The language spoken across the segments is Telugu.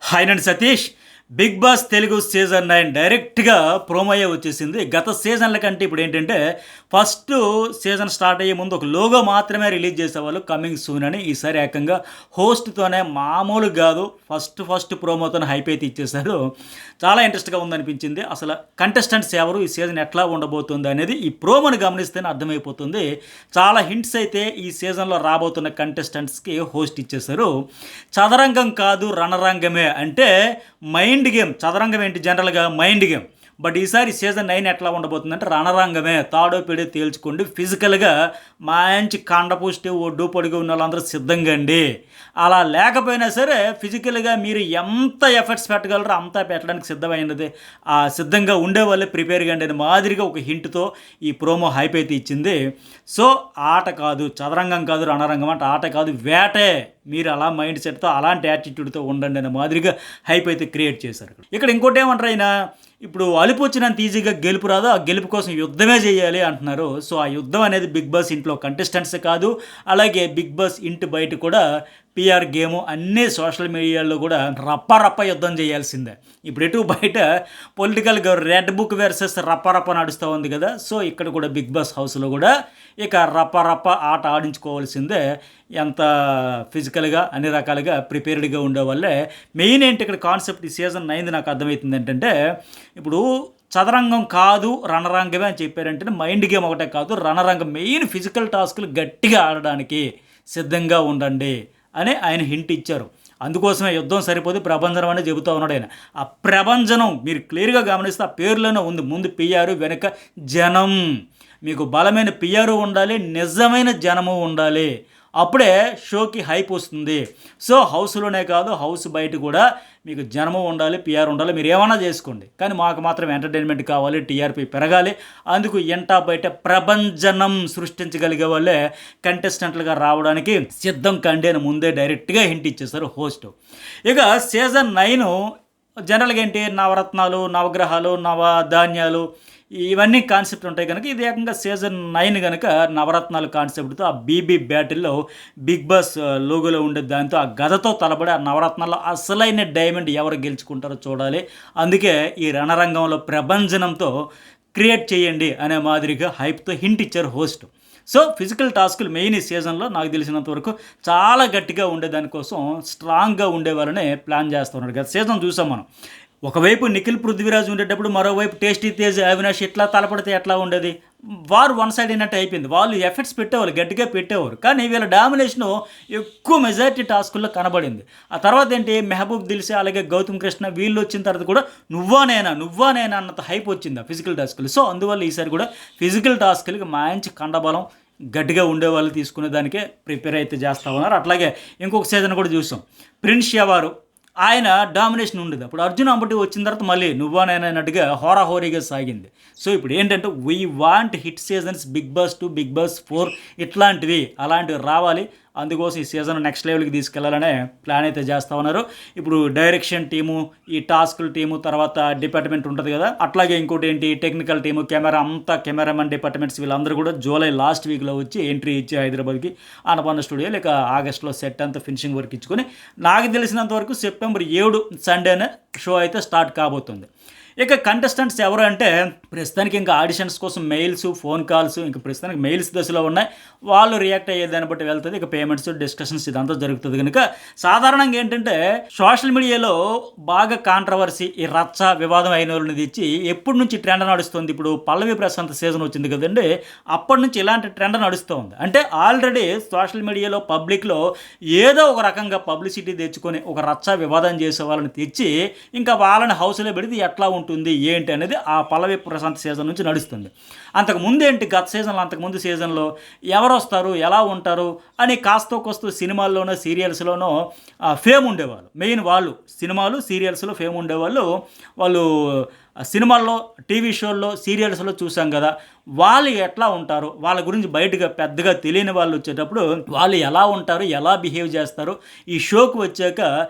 హాయ్ నండి Satish. Big Boss Telugu season 9 డైరెక్ట్‌గా ప్రోమోయే వచ్చేసింది. గత సీజన్‌ల కంటే ఇప్పుడేంటంటే, ఫస్ట్ సీజన్ స్టార్ట్ అయ్యే ముందు ఒక లోగో మాత్రమే రిలీజ్ చేసేవాళ్ళు కమింగ్ సూన్ అని. ఈసారి ఏకంగా హోస్ట్‌తోనే మామూలుగా గాదు. ఫస్ట్ ప్రోమోతోనే హైప్ అయితే ఇచ్చేసారు. చాలా ఇంట్రెస్ట్‌గా ఉందనిపించింది. అసలు కంటెస్టెంట్స్ ఎవరు? ఈ సీజన్ ఎట్లా ఉండబోతుంది అనేది ఈ ప్రోమోని గమనిస్తేనే అర్థమైపోతుంది. చాలా హింట్స్ అయితే ఈ సీజన్‌లో రాబోతున్న కంటెస్టెంట్స్‌కి హోస్ట్ ఇచ్చేసారు. చదరంగం కాదు రణరంగమే అంటే మైండ్ గేమ్. చదరంగం ఏంటి జనరల్‌గా మైండ్ గేమ్. బట్ ఈసారి సీజన్ 9 ఎట్లా ఉండబోతుందంటే రణరంగమే. తాడో పేడో తేల్చుకోండి. ఫిజికల్‌గా మంచి కండపుష్టి, ఒడ్డు పొడుగు ఉన్న వాళ్ళందరూ సిద్ధంగా అండి. అలా లేకపోయినా సరే ఫిజికల్‌గా మీరు ఎంత ఎఫర్ట్స్ పెట్టగలరో అంతా పెట్టడానికి సిద్ధమైనది. సిద్ధంగా ఉండేవాళ్ళే ప్రిపేర్‌గా అండి అని మాదిరిగా ఒక హింట్‌తో ఈ ప్రోమో హైప్ అయితే ఇచ్చింది. సో ఆట కాదు, చదరంగం కాదు, రణరంగం అంటే ఆట కాదు వేటే. మీరు అలా మైండ్ సెట్‌తో అలాంటి యాటిట్యూడ్‌తో ఉండండి అనే మాదిరిగా హైప్ అయితే క్రియేట్ చేశారు. ఇక్కడ ఇంకోటి ఏమంటారు ఆయన, ఇప్పుడు అలుపు వచ్చినంత ఈజీగా గెలుపు రాదు. ఆ గెలుపు కోసం యుద్ధమే చేయాలి అంటున్నారు. సో ఆ యుద్ధం అనేది బిగ్ బాస్ ఇంట్లో కంటెస్టెంట్సే కాదు, అలాగే బిగ్ బాస్ ఇంటి బయట కూడా పిఆర్ గేము అన్నీ సోషల్ మీడియాలో కూడా రప్ప యుద్ధం చేయాల్సిందే. ఇప్పుడు ఎటు బయట పొలిటికల్గా రెడ్ బుక్ వర్సెస్ రప్ప నడుస్తూ ఉంది కదా. సో ఇక్కడ కూడా బిగ్ బాస్ హౌస్లో కూడా ఇక రప్ప ఆట ఆడించుకోవాల్సిందే. ఎంత ఫిజికల్గా అన్ని రకాలుగా ప్రిపేర్డ్గా ఉండేవాళ్ళే. మెయిన్ ఏంటి ఇక్కడ కాన్సెప్ట్ ఈ సీజన్ 9 నాకు అర్థమవుతుంది ఏంటంటే, ఇప్పుడు చదరంగం కాదు రణరంగమే అని చెప్పారంటే మైండ్ గేమ్ ఒకటే కాదు, రణరంగం మెయిన్ ఫిజికల్ టాస్కులు గట్టిగా ఆడడానికి సిద్ధంగా ఉండండి అని ఆయన హింట్ ఇచ్చారు. అందుకోసమే యుద్ధం సరిపోదు ప్రభంజనం అని చెబుతూ ఉన్నాడు ఆయన. ఆ ప్రభంజనం మీరు క్లియర్గా గమనిస్తే ఆ పేరులోనే ఉంది. ముందు పిఆర్, వెనక జనం. మీకు బలమైన పిఆర్ ఉండాలి, నిజమైన జనము ఉండాలి. అప్పుడే షోకి హైప్ వస్తుంది. సో హౌస్లోనే కాదు, హౌస్ బయట కూడా మీకు జనము ఉండాలి, పిఆర్ ఉండాలి. మీరు ఏమైనా చేసుకోండి, కానీ మాకు మాత్రం ఎంటర్టైన్మెంట్ కావాలి, టీఆర్పీ పెరగాలి. అందుకు ఎంటా బయట ప్రభంజనం సృష్టించగలిగే వాళ్ళే కంటెస్టెంట్లుగా రావడానికి సిద్ధం కండి అని ముందే డైరెక్ట్గా హింట్ ఇచ్చేస్తారు హోస్ట్. ఇక సీజన్ 9 జనరల్గా ఏంటి, నవరత్నాలు, నవగ్రహాలు, నవధాన్యాలు ఇవన్నీ కాన్సెప్ట్ ఉంటాయి కనుక ఇది ఏకంగా సీజన్ 9 కనుక నవరత్నాలు కాన్సెప్ట్తో ఆ బీబీ బ్యాటిల్లో బిగ్ బాస్ లోగోలో ఉండే దాంతో ఆ గదతో తలబడి ఆ నవరత్నాల్లో అసలైన డైమండ్ ఎవరు గెలుచుకుంటారో చూడాలి. అందుకే ఈ రణరంగంలో ప్రభంజనంతో క్రియేట్ చేయండి అనే మాదిరిగా హైప్తో హింట్ ఇచ్చారు హోస్ట్. సో ఫిజికల్ టాస్కులు మెయిన్ ఈ సీజన్లో నాకు తెలిసినంత వరకు చాలా గట్టిగా ఉండేదానికోసం స్ట్రాంగ్గా ఉండేవాళ్ళనే ప్లాన్ చేస్తున్నాడు. గత సీజన్ చూసాం మనం. ఒకవైపు నిఖిల్ పృథ్వీరాజ్ ఉండేటప్పుడు మరోవైపు టేస్టీ తేజ్, అవినాష్ ఇట్లా తలపడితే ఎట్లా ఉండేది. వారు వన్ సైడ్ అయినట్టు అయిపోయింది. వాళ్ళు ఎఫర్ట్స్ పెట్టేవాళ్ళు, గట్టిగా పెట్టేవారు. కానీ వీళ్ళ డామినేషను ఎక్కువ మెజారిటీ టాస్కుల్లో కనబడింది. ఆ తర్వాత ఏంటి, మెహబూబ్ దిల్సే అలాగే గౌతమ్ కృష్ణ వీళ్ళు వచ్చిన తర్వాత కూడా నువ్వా నేనా అన్నంత హైప్ వచ్చింది ఆ ఫిజికల్ టాస్కులు. సో అందువల్ల ఈసారి కూడా ఫిజికల్ టాస్కులకి మంచి కండబలం గట్టిగా ఉండేవాళ్ళు తీసుకునే దానికే ప్రిపేర్ అయితే చేస్తూ ఉన్నారు. అట్లాగే ఇంకొక సీజన్ కూడా చూసాం, ప్రిన్స్ యవారు ఆయన డామినేషన్ ఉండేది. అప్పుడు అర్జున్ అంబటి వచ్చిన తర్వాత మళ్ళీ నువ్వా నేను అన్నట్టుగా హోరాహోరీగా సాగింది. సో ఇప్పుడు ఏంటంటే we want hit seasons Big Boss 2, Big Boss 4 ఇట్లాంటివి అలాంటివి రావాలి. అందుకోసం ఈ సీజన్ నెక్స్ట్ లెవెల్కి తీసుకెళ్లాలనే ప్లాన్ అయితే చేస్తూ ఉన్నారు. ఇప్పుడు డైరెక్షన్ టీము, ఈ టాస్కుల టీము, తర్వాత డిపార్ట్మెంట్ ఉంటుంది కదా, అట్లాగే ఇంకోటి ఏంటి టెక్నికల్ టీము, కెమెరా అంతా కెమెరామెన్ డిపార్ట్మెంట్స్ వీళ్ళందరూ కూడా జూలై లాస్ట్ వీక్లో వచ్చి ఎంట్రీ ఇచ్చి హైదరాబాద్కి ఆనపన్న స్టూడియో లేక ఆగస్టులో సెట్ అంతా ఫినిషింగ్ వర్క్ ఇచ్చుకొని నాకు తెలిసినంత వరకు సెప్టెంబర్ 7 సండేనే షో అయితే స్టార్ట్ కాబోతుంది. ఇక కంటెస్టెంట్స్ ఎవరు అంటే ప్రస్తుతానికి ఇంకా ఆడిషన్స్ కోసం మెయిల్స్, ఫోన్ కాల్స్ ఇంకా ప్రస్తుతానికి మెయిల్స్ దశలో ఉన్నాయి. వాళ్ళు రియాక్ట్ అయ్యేదాన్ని బట్టి వెళ్తుంది. ఇక పేమెంట్స్, డిస్కషన్స్ ఇదంతా జరుగుతుంది కనుక సాధారణంగా ఏంటంటే సోషల్ మీడియాలో బాగా కాంట్రవర్సీ, ఈ రచ్చ వివాదం అయిన వాళ్ళని తెచ్చి ఎప్పటి నుంచి ట్రెండ్ నడుస్తుంది. ఇప్పుడు పల్లవి ప్రశాంత్ సీజన్ వచ్చింది కదండి, అప్పటి నుంచి ఇలాంటి ట్రెండ్ నడుస్తూ ఉంది. అంటే ఆల్రెడీ సోషల్ మీడియాలో పబ్లిక్లో ఏదో ఒక రకంగా పబ్లిసిటీ తెచ్చుకొని ఒక రచ్చ వివాదం చేసే వాళ్ళని తెచ్చి ఇంకా వాళ్ళని హౌస్లో పెడితే ఎట్లా ఉంటుంది ఏంటి అనేది ఆ పల్లవి ప్రశాంత్ సీజన్ నుంచి నడుస్తుంది. అంతకుముందు ఏంటి, గత సీజన్లో అంతకుముందు సీజన్లో ఎవరు వస్తారు, ఎలా ఉంటారు అని కాస్తో కోస్తో సినిమాల్లోనో సీరియల్స్లోనో ఫేమ్ ఉండేవాళ్ళు. మెయిన్ వాళ్ళు సినిమాలు సీరియల్స్లో ఫేమ్ ఉండేవాళ్ళు. వాళ్ళు సినిమాల్లో, టీవీ షోల్లో, సీరియల్స్లో చూసాం కదా, వాళ్ళు ఎట్లా ఉంటారు, వాళ్ళ గురించి బయటగా పెద్దగా తెలియని వాళ్ళు వచ్చేటప్పుడు వాళ్ళు ఎలా ఉంటారు, ఎలా బిహేవ్ చేస్తారు, ఈ షోకి వచ్చాక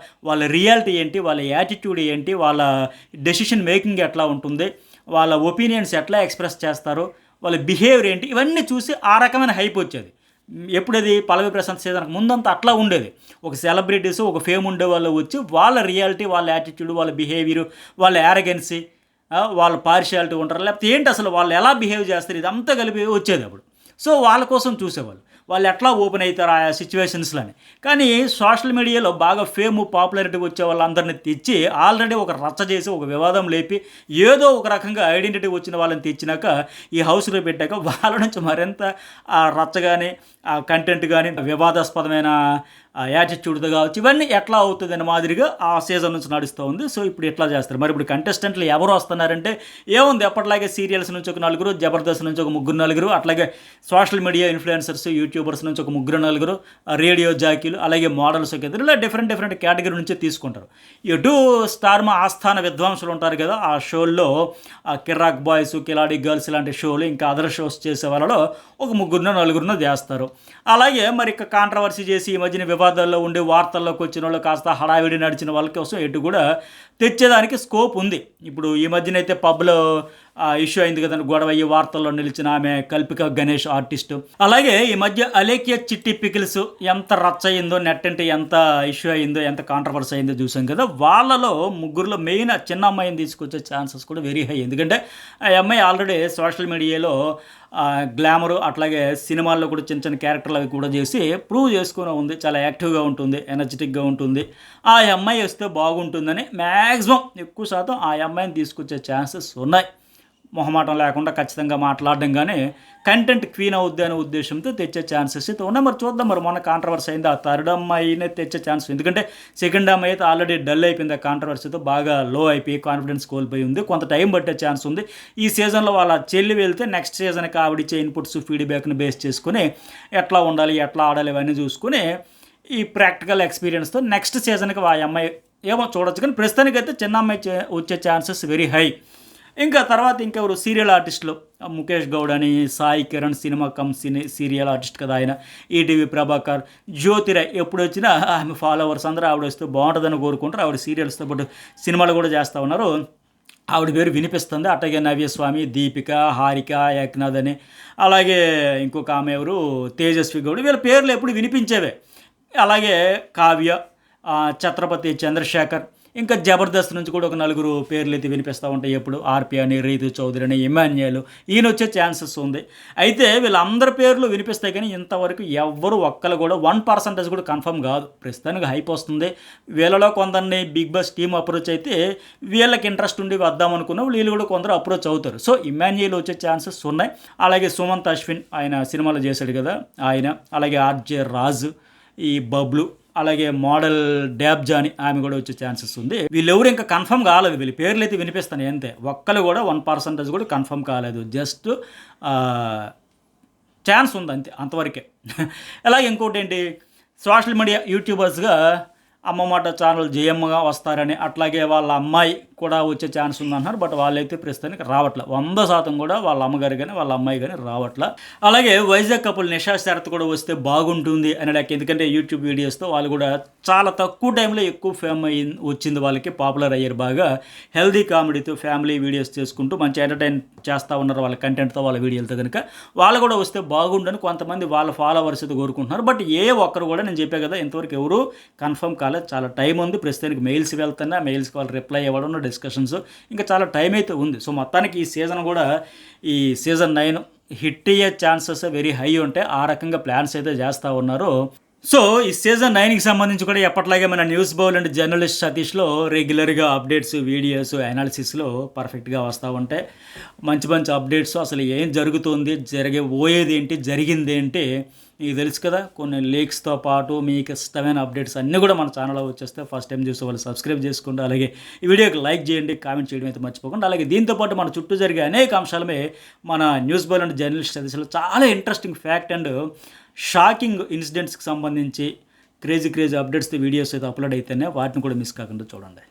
వాళ్ళ రియాలిటీ ఏంటి, వాళ్ళ యాటిట్యూడ్ ఏంటి, వాళ్ళ డెసిషన్ మేకింగ్ ఎట్లా ఉంటుంది, వాళ్ళ ఒపీనియన్స్ ఎట్లా ఎక్స్ప్రెస్ చేస్తారు, వాళ్ళ బిహేవియర్ ఏంటి, ఇవన్నీ చూసి ఆ రకమైన హైప్ వచ్చేది. ఎప్పుడది పల్లవి ప్రశాంత్ సీజన్‌కి ముందంతా అట్లా ఉండేది. ఒక సెలబ్రిటీస్, ఒక ఫేమ్ ఉండేవాళ్ళు వచ్చి వాళ్ళ రియాలిటీ, వాళ్ళ యాటిట్యూడ్, వాళ్ళ బిహేవియరు, వాళ్ళ యారగెన్సీ, వాళ్ళ పార్షియాలిటీ ఉంటారు. లేకపోతే ఏంటి అసలు వాళ్ళు ఎలా బిహేవ్ చేస్తారు ఇదంతా కలిపి వచ్చేదప్పుడు. సో, వాళ్ళ కోసం చూసేవాళ్ళు. వాళ్ళు ఎట్లా ఓపెన్ అవుతారు ఆయా సిట్యుయేషన్స్‌లని. కానీ సోషల్ మీడియాలో బాగా ఫేము, పాపులారిటీ వచ్చే వాళ్ళందరిని తెచ్చి ఆల్రెడీ ఒక రచ్చ చేసి, ఒక వివాదం లేపి, ఏదో ఒక రకంగా ఐడెంటిటీ వచ్చిన వాళ్ళని తెచ్చినాక, ఈ హౌస్‌లో పెట్టాక వాళ్ళ నుంచి మరింత రచ్చ గాని, ఆ కంటెంట్ గాని, వివాదాస్పదమైన యాటిట్యూడ్‌తో కావచ్చు, ఇవన్నీ ఎట్లా అవుతదనే మాదిరిగా ఆ సీజన్ నుంచి నడుస్తూ ఉంది. సో, ఇప్పుడు ఇట్లా చేస్తారు. మరి ఇప్పుడు కంటెస్టెంట్లు ఎవరు వస్తున్నారంటే ఏముంది ఎప్పటిలాగే సీరియల్స్ నుంచి ఒక నలుగురు, జబర్దస్త్ నుంచి ఒక ముగ్గురు నలుగురు, అట్లాగే సోషల్ మీడియా ఇన్‌ఫ్లుయెన్సర్స్, యూట్యూబర్స్ నుంచి ఒక ముగ్గురు నలుగురు, రేడియో జాకీలు, అలాగే మోడల్స్ ఇలా డిఫరెంట్ డిఫరెంట్ కేటగిరీ నుంచే తీసుకుంటారు. ఇటు స్టార్ మా ఆస్థాన విద్వాంసులు ఉంటారు కదా! ఆ షోల్లో కిర్రాక్ బాయ్స్, కిలాడి గర్ల్స్ ఇలాంటి షోలు, ఇంకా అదర్ షోస్ చేసే వాళ్ళలో ఒక ముగ్గురునో, నలుగురినో చేస్తారు. అలాగే మరి ఇక కాంట్రవర్సీ చేసి ఈ మధ్యన వివాదాల్లో ఉండి వార్తల్లోకి వచ్చిన వాళ్ళు, కాస్త హడావిడి నడిచిన వాళ్ళ కోసం ఎటు కూడా తెచ్చేదానికి స్కోప్ ఉంది. ఇప్పుడు ఈ మధ్యన అయితే పబ్‌లో ఇష్యూ అయింది కదండీ, గొడవ అయ్యి వార్తల్లో నిలిచిన ఆమె కల్పిక గణేష్ ఆర్టిస్టు. అలాగే ఈ మధ్య అలేఖ్య చిట్టి పికిల్స్ ఎంత రచ్చ అయిందో, నెట్ అంటే ఎంత ఇష్యూ అయిందో, ఎంత కాంట్రవర్సీ అయిందో చూసాం కదా! వాళ్ళలో ముగ్గురులో మెయిన్ చిన్న అమ్మాయిని తీసుకొచ్చే ఛాన్సెస్ కూడా వెరీ హై. ఎందుకంటే ఆ అమ్మాయి ఆల్రెడీ సోషల్ మీడియాలో గ్లామరు, అట్లాగే సినిమాల్లో కూడా చిన్న చిన్న క్యారెక్టర్లు అవి కూడా చేసి ప్రూవ్ చేసుకొని ఉంది. చాలా యాక్టివ్‌గా ఉంటుంది, ఎనర్జిటిక్‌గా ఉంటుంది. ఆ అమ్మాయి వస్తే బాగుంటుందని మ్యాక్సిమం ఎక్కువ శాతం ఆ అమ్మాయిని తీసుకొచ్చే ఛాన్సెస్ ఉన్నాయి. మొహమాటం లేకుండా ఖచ్చితంగా మాట్లాడడం గానీ, కంటెంట్ క్వీన్ అవుద్ది అనే ఉద్దేశంతో తెచ్చే ఛాన్సెస్ అయితే ఉన్నాయి. మరి చూద్దాం, మరి మొన్న కాంట్రవర్సీ అయింది. ఆ థర్డ్ అమ్మాయినే తెచ్చే ఛాన్స్, ఎందుకంటే సెకండ్ అమ్మాయి అయితే ఆల్రెడీ డల్ అయిపోయింది. ఆ కాంట్రవర్సీతో బాగా లో అయిపోయి కాన్ఫిడెన్స్ కోల్పోయి ఉంది. కొంత టైం పట్టే ఛాన్స్ ఉంది. ఈ సీజన్‌లో వాళ్ళ చెల్లి వెళ్తే నెక్స్ట్ సీజన్‌కి ఆవిడిచ్చే ఇన్పుట్స్, ఫీడ్‌బ్యాక్‌ని బేస్ చేసుకొని ఎట్లా ఉండాలి, ఎట్లా ఆడాలి ఇవన్నీ చూసుకొని ఈ ప్రాక్టికల్ ఎక్స్‌పీరియన్స్‌తో నెక్స్ట్ సీజన్‌కి ఆ అమ్మాయి ఏమో చూడొచ్చు. కానీ ప్రస్తుతానికైతే చిన్న అమ్మాయి వచ్చే ఛాన్సెస్ వెరీ హై. ఇంకా తర్వాత ఇంకెవరు సీరియల్ ఆర్టిస్టులు, ముఖేష్ గౌడ్ అని, Sai Kiran cinema come serial artist కదా ఆయన, ఈటీవీ ప్రభాకర్, జ్యోతిరాయ్ ఎప్పుడొచ్చినా ఆమె ఫాలోవర్స్ అందరూ ఆవిడ వస్తే బాగుంటుందని కోరుకుంటారు. ఆవిడ సీరియల్స్తో పాటు సినిమాలు కూడా చేస్తూ ఉన్నారు. ఆవిడ పేరు వినిపిస్తుంది. అట్లాగే నవ్యస్వామి, దీపిక, హారిక, ఏక్నాథ్ అని, అలాగే ఇంకొక ఆమె ఎవరు తేజస్వి గౌడ్, వీళ్ళ పేర్లు ఎప్పుడు వినిపించేవే. అలాగే కావ్య, ఛత్రపతి చంద్రశేఖర్, ఇంకా జబర్దస్త్ నుంచి కూడా ఒక నలుగురు పేర్లు అయితే వినిపిస్తూ ఉంటాయి ఎప్పుడు. ఆర్పి అని, రీతు చౌదరి అని, ఇమాన్యుయల్, ఈయన వచ్చే ఛాన్సెస్ ఉంది. అయితే వీళ్ళందరి పేర్లు వినిపిస్తాయి కానీ ఇంతవరకు ఎవ్వరు ఒక్కరు కూడా 1% కూడా కన్ఫర్మ్ కాదు. ప్రస్తుతానికి హైప్ వస్తుంది. వీళ్ళలో కొందరిని బిగ్ బాస్ టీమ్ అప్రోచ్ అయితే వీళ్ళకి ఇంట్రెస్ట్ ఉండి వద్దామనుకున్న వీళ్ళు కూడా కొందరు అప్రోచ్ అవుతారు. సో ఇమాన్యుయల్ వచ్చే ఛాన్సెస్ ఉన్నాయి. అలాగే సుమంత్ అశ్విన్, ఆయన సినిమాలో చేశాడు కదా ఆయన, అలాగే ఆర్జే రాజు, ఈ బబ్లు, అలాగే మోడల్ డ్యాబ్ జాని, ఆమె కూడా వచ్చే ఛాన్సెస్ ఉంది. వీళ్ళెవరు ఇంకా కన్ఫర్మ్ కాలేదు. వీళ్ళ పేర్లు అయితే వినిపిస్తాయి అంతే. ఒక్కరు కూడా 1% కూడా కన్ఫర్మ్ కాలేదు. జస్ట్ ఛాన్స్ ఉంది అంతే, అంతవరకే. అలాగే ఇంకోటి ఏంటి, సోషల్ మీడియా యూట్యూబర్స్గా అమ్మమాట ఛానల్ జయమ్మగా వస్తారని, అట్లాగే వాళ్ళ అమ్మాయి కూడా వచ్చే ఛాన్స్ ఉందంటున్నారు. బట్ వాళ్ళైతే ప్రస్తుతానికి రావట్లే. 100% కూడా వాళ్ళ అమ్మగారు కానీ వాళ్ళ అమ్మాయి కానీ రావట్లే. అలాగే వైజాగ్ కపుల్ నిషా శరత్ కూడా వస్తే బాగుంటుంది అని నాకు, ఎందుకంటే యూట్యూబ్ వీడియోస్తో వాళ్ళు కూడా చాలా తక్కువ టైంలో ఎక్కువ ఫేమ్ వచ్చింది వాళ్ళకి, పాపులర్ అయ్యారు బాగా. హెల్దీ కామెడీతో ఫ్యామిలీ వీడియోస్ చేసుకుంటూ మంచి ఎంటర్టైన్ చేస్తూ ఉన్నారు వాళ్ళ కంటెంట్తో, వాళ్ళ వీడియోలతో. కనుక వాళ్ళు కూడా వస్తే బాగుండని కొంతమంది వాళ్ళ ఫాలోవర్స్ అయితే కోరుకుంటున్నారు. బట్ ఏ ఒక్కరు కూడా, నేను చెప్పే కదా, ఇంతవరకు ఎవరు కన్ఫర్మ్ కాలేదు. చాలా టైం ఉంది. ప్రస్తుతానికి మెయిల్స్ వెళ్తున్నా, మెయిల్స్కి వాళ్ళు రిప్లై ఇవ్వడం, డిస్కషన్స్, ఇంకా చాలా టైం అయితే ఉంది. సో మొత్తానికి ఈ సీజన్ కూడా, ఈ సీజన్ 9 హిట్ అయ్యే ఛాన్సెస్ వెరీ హై ఉంటాయి. ఆ రకంగా ప్లాన్స్ అయితే చేస్తూ ఉన్నారు. సో ఈ సీజన్ 9కి సంబంధించి కూడా ఎప్పట్లాగే మన న్యూస్ బౌల్ అండ్ జర్నలిస్ట్ సతీష్లో రెగ్యులర్గా అప్డేట్స్, వీడియోస్, అనాలిసిస్లో పర్ఫెక్ట్గా వస్తూ ఉంటాయి. మంచి మంచి అప్డేట్స్, అసలు ఏం జరుగుతుంది, పోయేది ఏంటి, జరిగింది ఏంటి, మీకు తెలుసు కదా. కొన్ని లీక్స్తో పాటు మీకు ఇష్టమైన అప్డేట్స్ అన్నీ కూడా మన ఛానల్లో వచ్చేస్తే ఫస్ట్ టైం చూసే వాళ్ళు సబ్స్క్రైబ్ చేసుకోండి. అలాగే ఈ వీడియోకి లైక్ చేయండి, కామెంట్ చేయడం అయితే మర్చిపోకండి. అలాగే దీంతోపాటు మన చుట్టూ జరిగే అనేక అంశాలమే మన న్యూస్ బౌల్ అండ్ జర్నలిస్ట్ సతీష్లో చాలా ఇంట్రెస్టింగ్ ఫ్యాక్ట్ అండ్ షాకింగ్ ఇన్సిడెంట్స్కి సంబంధించి క్రేజీ అప్డేట్స్తో వీడియోస్ అయితే అప్లోడ్ అయితేనే వాటిని కూడా మిస్ కాకుండా చూడండి.